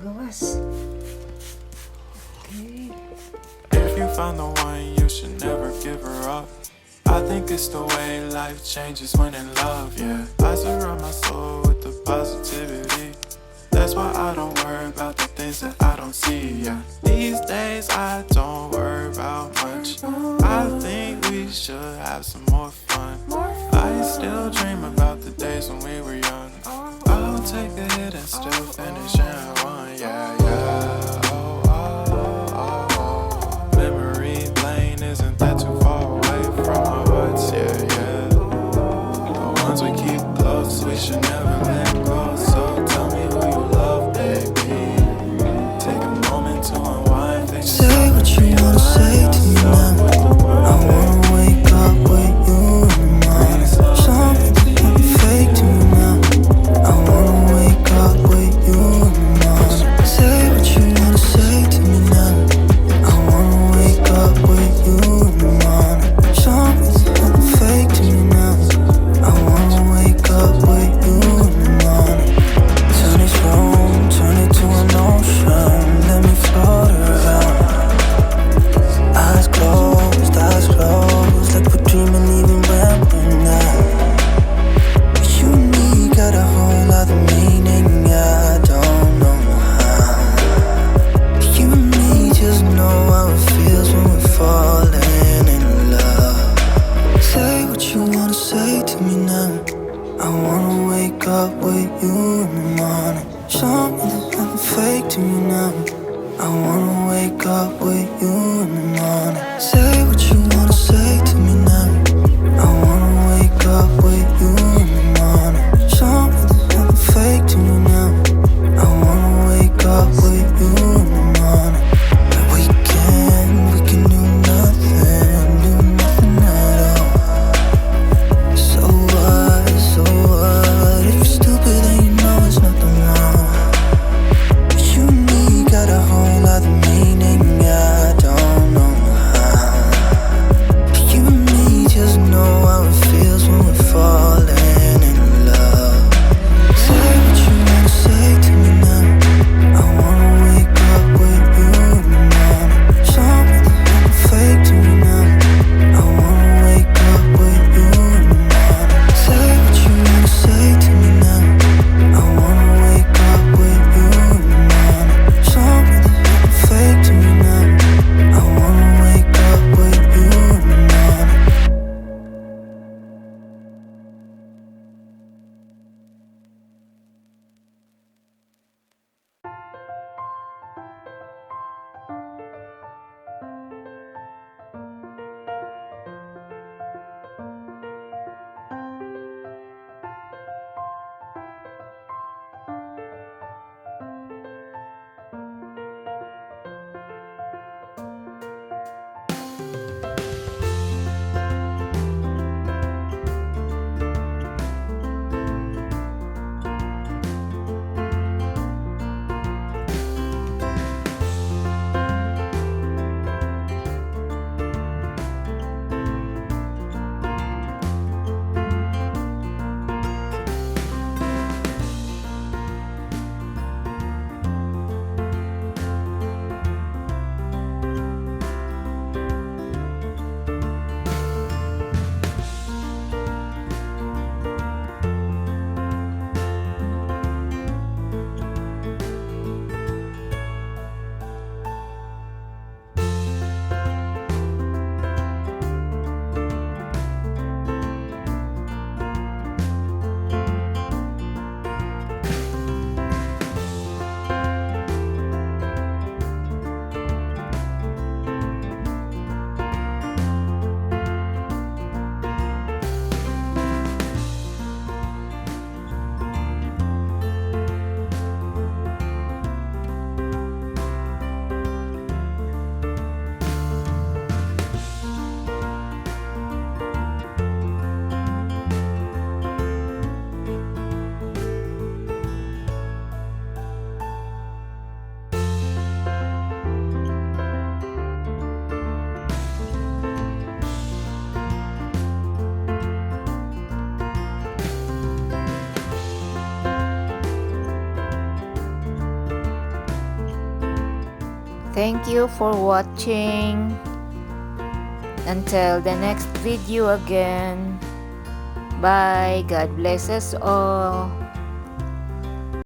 gawas. Okay. If you find the one, you should never give her up. I think it's the way life changes when in love, yeah. I surround my soul with the positivity. That's why I don't worry about the things that I don't see, yeah. These days I don't worry about much. I think we should have some more fun. I still dream about the days when we were young. I'll take a hit and still finish and one, yeah, yeah. Oh, oh, oh, oh. Memory lane isn't that too far away from our hearts, yeah, yeah. The ones we keep close, we should never let go. So tell me who you love, baby. Take a moment to unwind. Say what you wanna say to me now. I wanna wake up with you in mind. Something wanna be fake to me now. I wanna wake up with you in mind. Say Thank you for watching. Until the next video again. Bye. God bless us all.